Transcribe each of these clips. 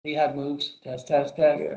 We have moves. Test, test, test. Yeah.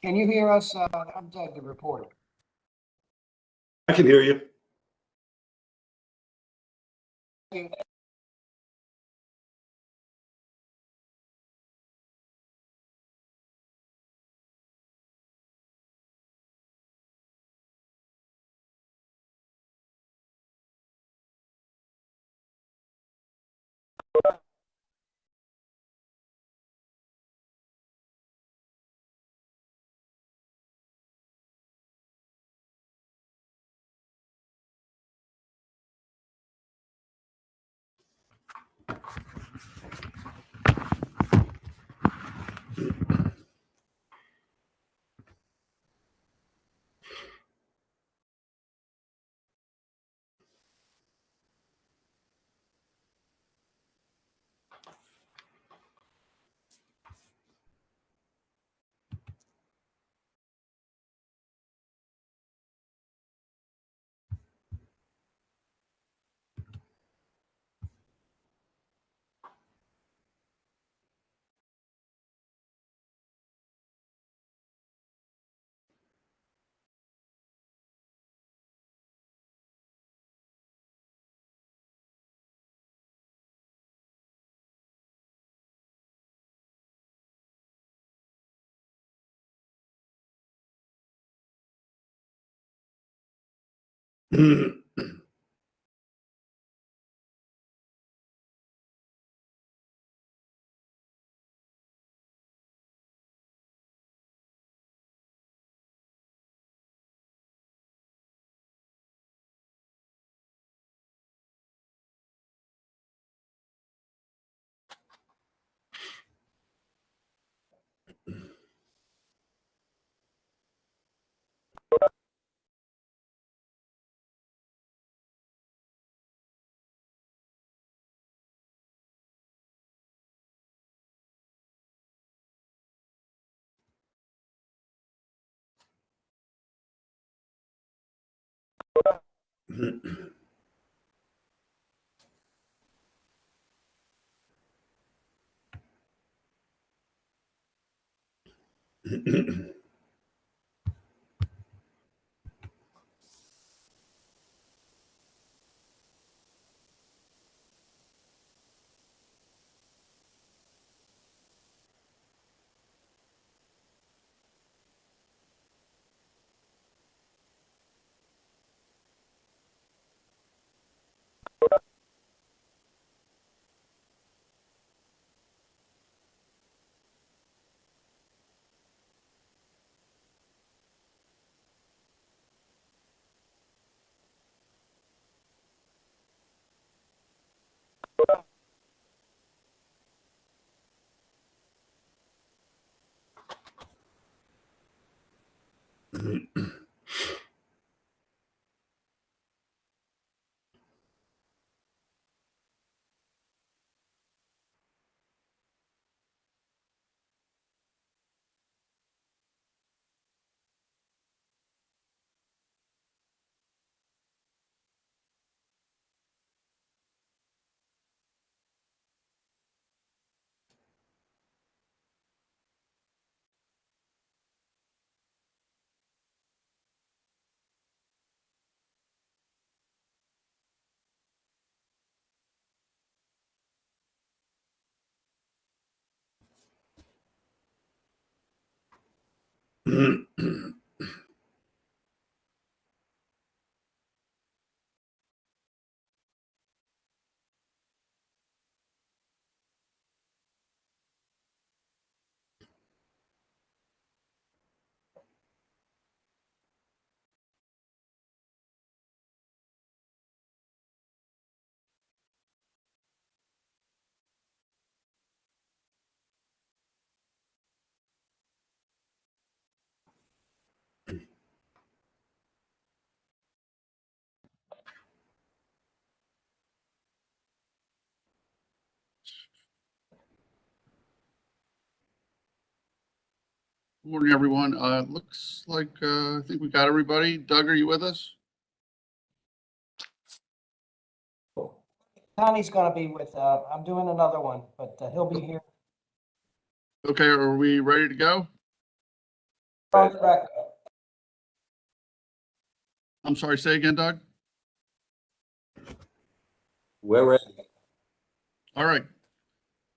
Can you hear us? I'm Doug, the reporter. I can hear you. Good morning, everyone. Looks like I think we got everybody. Doug, are you with us? Connie's gonna be with, I'm doing another one, but he'll be here Okay, are we ready to go? on the record. I'm sorry, say again, Doug? We're ready. All right.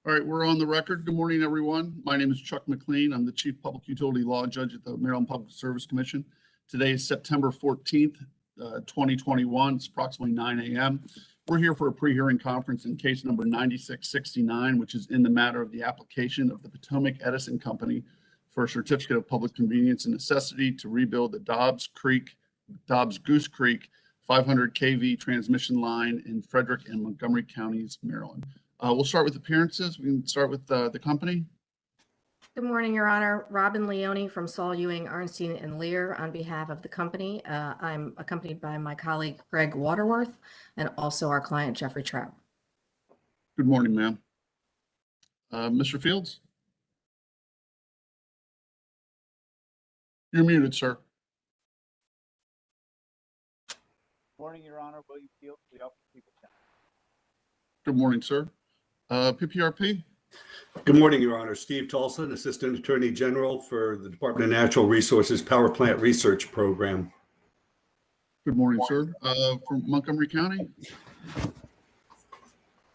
All right, we're on the record. Good morning, everyone. My name is Chuck McLean. I'm the Chief Public Utility Law Judge at the Maryland Public Service Commission. Today is September 14th, 2021. It's approximately 9 a.m. We're here for a pre-hearing conference in case number 9669, which is in the matter of the application of the Potomac Edison Company for a certificate of public convenience and necessity to rebuild the Dobbs Goose Creek 500 kV transmission line in Frederick and Montgomery counties, Maryland. We'll start with appearances. We can start with the company. Good morning, Your Honor. Robin Leone from Saul Ewing, Arnstein and Lear on behalf of the company. I'm accompanied by my colleague Greg Waterworth and also our client Jeffrey Trout. Good morning, ma'am. Mr. Fields? You're muted, sir. Morning, Your Honor. William Fields, the Office of People Counsel. Good morning, sir. PPRP? Good morning, Your Honor. Steve Tolson, Assistant Attorney General for the Department of Natural Resources Power Plant Research Program. Good morning, sir. From Montgomery County?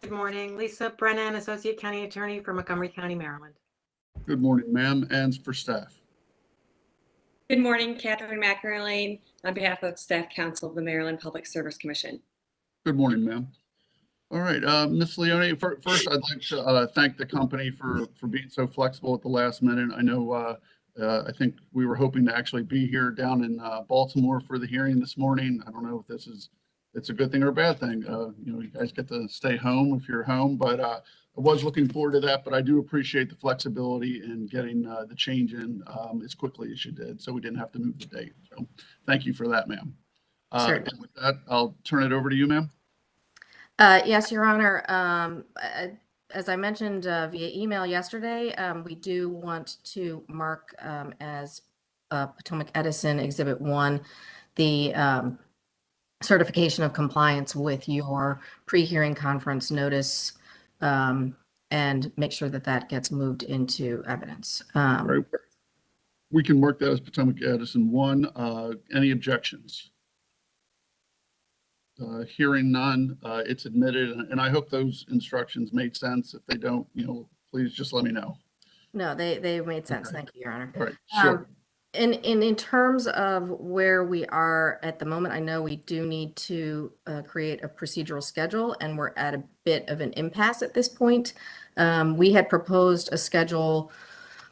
Good morning. Lisa Brennan, Associate County Attorney for Montgomery County, Maryland. Good morning, ma'am. And for staff? Good morning, Catherine McErlane, on behalf of Staff Council of the Maryland Public Service Commission. Good morning, ma'am. All right, Ms. Leone, first I'd like to thank the company for being so flexible at the last minute. I know I think we were hoping to actually be here down in Baltimore for the hearing this morning. I don't know if it's a good thing or a bad thing. You guys get to stay home if you're home, but I was looking forward to that. But I do appreciate the flexibility in getting the change in as quickly as you did, so we didn't have to move the date. So thank you for that, ma'am. And with that, I'll turn it over to you, ma'am. Yes, Your Honor. As I mentioned via email yesterday, we do want to mark as Potomac Edison Exhibit 1 the certification of compliance with your pre-hearing conference notice and make sure that that gets moved into evidence. Right. We can mark that as Potomac Edison 1. Any objections? Hearing none, it's admitted, and I hope those instructions made sense. If they don't, please just let me know. No, they made sense. Okay. Thank you, Your Honor. All right, sure. In terms of where we are at the moment, I know we do need to create a procedural schedule, and we're at a bit of an impasse at this point. We had proposed a schedule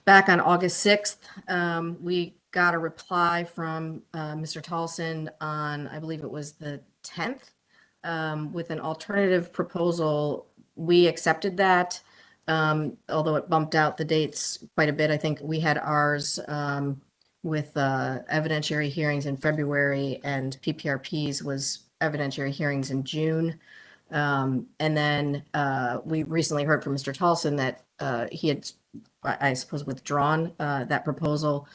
back on August 6th. We got a reply from Mr. Tolson on, I believe it was the 10th, with an alternative proposal We accepted that, although it bumped out the dates quite a bit. I think we had ours with evidentiary hearings in February, and PPRP's was evidentiary hearings in June. And then we recently heard from Mr. Tolson that he had, I suppose, withdrawn that proposal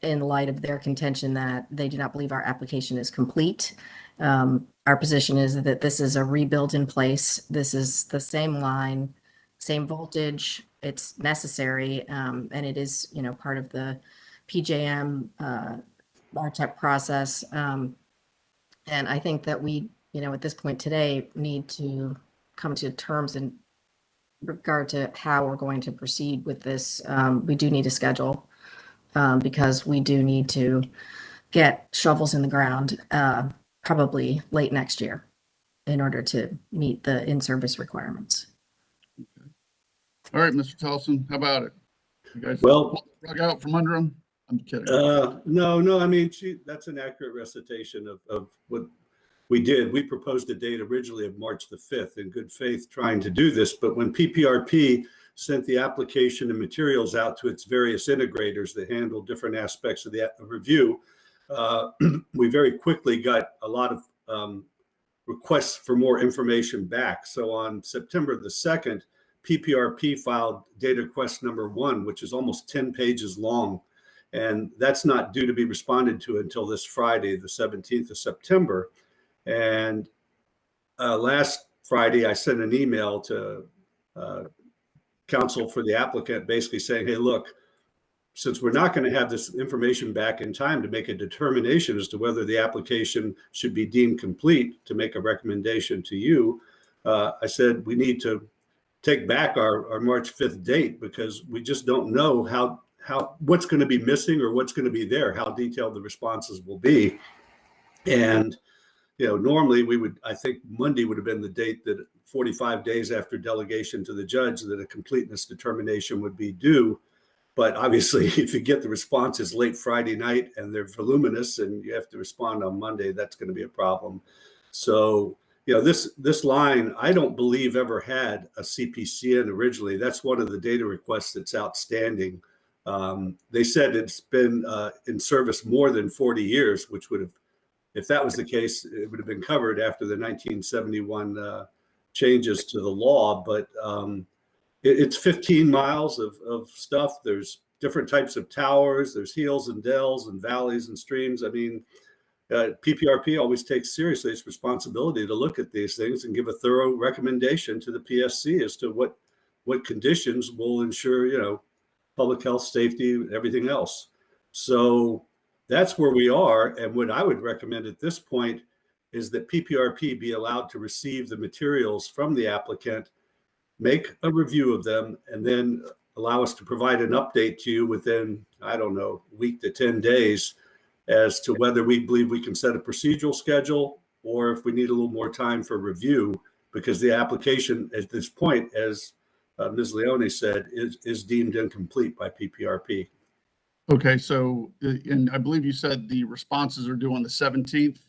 in light of their contention that they do not believe our application is complete. Our position is that this is a rebuild in place. This is the same line, same voltage. It's necessary, and it is, part of the PJM RTEP process. And I think that we, at this point today, need to come to terms in regard to how we're going to proceed with this. We do need a schedule because we do need to get shovels in the ground probably late next year in order to meet the in-service requirements. All right, Mr. Tolson, how about it? You guys Well- pulled the rug out from under him? I'm kidding. No, I mean, that's an accurate recitation of what we did. We proposed a date originally of March the 5th in good faith trying to do this, but when PPRP sent the application and materials out to its various integrators that handle different aspects of the review, we very quickly got a lot of requests for more information back. So on September the 2nd, PPRP filed data request number 1, which is almost 10 pages long. And that's not due to be responded to until this Friday, the 17th of September. And last Friday, I sent an email to counsel for the applicant basically saying, hey, look, since we're not going to have this information back in time to make a determination as to whether the application should be deemed complete to make a recommendation to you, I said we need to take back our March 5th date because we just don't know how what's going to be missing or what's going to be there, how detailed the responses will be. And, normally I think Monday would have been the date that 45 days after delegation to the judge that a completeness determination would be due. But obviously, if you get the responses late Friday night and they're voluminous and you have to respond on Monday, that's going to be a problem. So, this line, I don't believe ever had a CPCN originally. That's one of the data requests that's outstanding. They said it's been in service more than 40 years, which would have, if that was the case, it would have been covered after the 1971 changes to the law. But it's 15 miles of stuff. There's different types of towers. There's hills and dells and valleys and streams. I mean, PPRP always takes seriously its responsibility to look at these things and give a thorough recommendation to the PSC as to what conditions will ensure, public health, safety, everything else. So that's where we are. And what I would recommend at this point is that PPRP be allowed to receive the materials from the applicant, make a review of them, and then allow us to provide an update to you within, I don't know, a week to 10 days as to whether we believe we can set a procedural schedule or if we need a little more time for review, because the application at this point, as Ms. Leone said, is deemed incomplete by PPRP. Okay, so, and I believe you said the responses are due on the 17th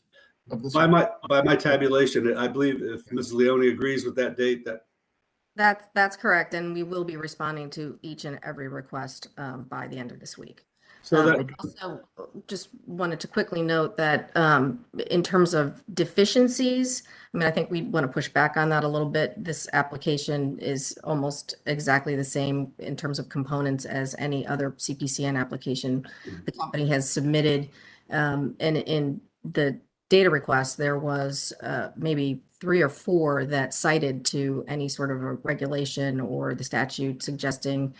of this. By my tabulation, I believe if Ms. Leone agrees with that date, That's correct, and we will be responding to each and every request by the end of this week. so that Also, just wanted to quickly note that in terms of deficiencies, I think we want to push back on that a little bit. This application is almost exactly the same in terms of components as any other CPCN application the company has submitted. And in the data request, there was maybe 3 or 4 that cited to any sort of a regulation or the statute suggesting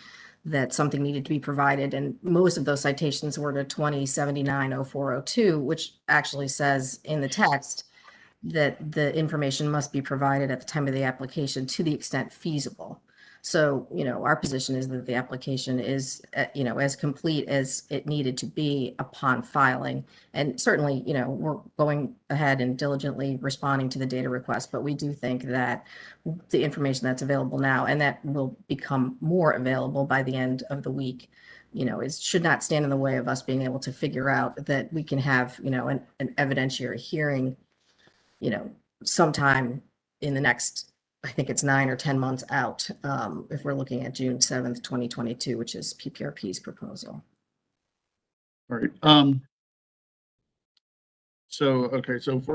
that something needed to be provided. And most of those citations were to 2079-0402, which actually says in the text that the information must be provided at the time of the application to the extent feasible. So, our position is that the application is, as complete as it needed to be upon filing. And certainly, we're going ahead and diligently responding to the data request, but we do think that the information that's available now, and that will become more available by the end of the week, it should not stand in the way of us being able to figure out that we can have, an evidentiary hearing, sometime in the next I think it's 9 or 10 months out, if we're looking at June 7th, 2022, which is PPRP's proposal. All right. Okay, so if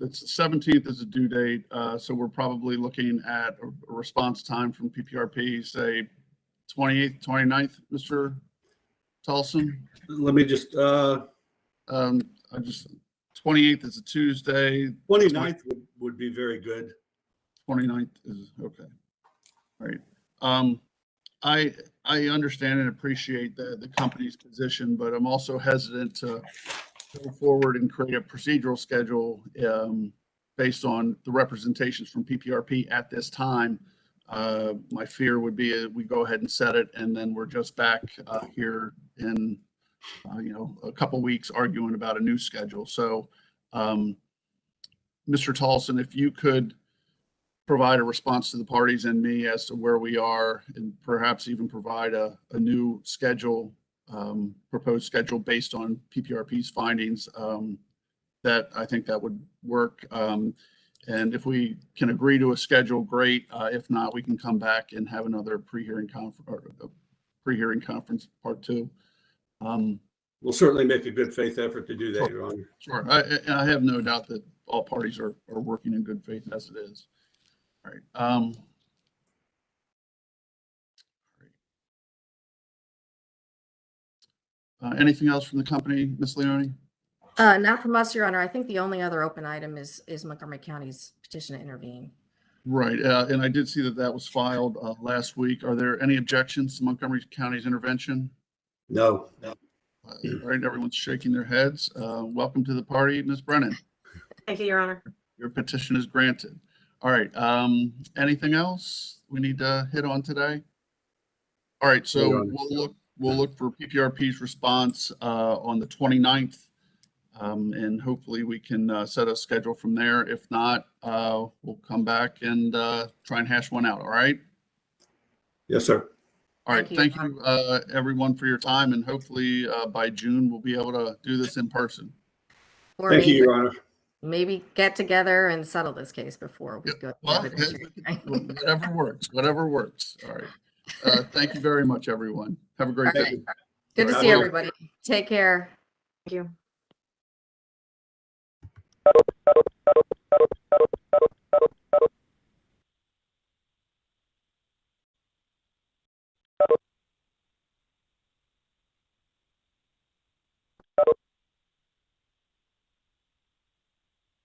it's the 17th is a due date, so we're probably looking at a response time from PPRP, say 28th, 29th, Mr. Tolson. Let me just, I just, 28th is a Tuesday. 29th would be very good. 29th is, okay. All right. I understand and appreciate the company's position, but I'm also hesitant to go forward and create a procedural schedule based on the representations from PPRP at this time. My fear would be we go ahead and set it, and then we're just back here in a couple weeks arguing about a new schedule. So, Mr. Tolson, if you could provide a response to the parties and me as to where we are, and perhaps even provide a new schedule, proposed schedule based on PPRP's findings, that I think that would work. And if we can agree to a schedule, great. If not, we can come back and have another pre-hearing conference part 2. We'll certainly make a good faith effort to do that, Your Honor. Sure. I have no doubt that all parties are working in good faith as it is. All right. Anything else from the company, Ms. Leone? Not from us, Your Honor. I think the only other open item is Montgomery County's petition to intervene. Right. And I did see that was filed last week. Are there any objections to Montgomery County's intervention? No. All right. Everyone's shaking their heads. Welcome to the party, Ms. Brennan. Thank you, Your Honor. Your petition is granted. All right. Anything else we need to hit on today? All right. So we'll look for PPRP's response on the 29th. And hopefully we can set a schedule from there. If not, we'll come back and try and hash one out. All right. Yes, sir. All right. Thank you, everyone, for your time. And hopefully by June, we'll be able to do this in person. Or Thank you, Your Honor. maybe get together and settle this case before we go. Well, whatever works, whatever works. All right. Thank you very much, everyone. Have a great day. Good to see everybody. Take care. Thank you.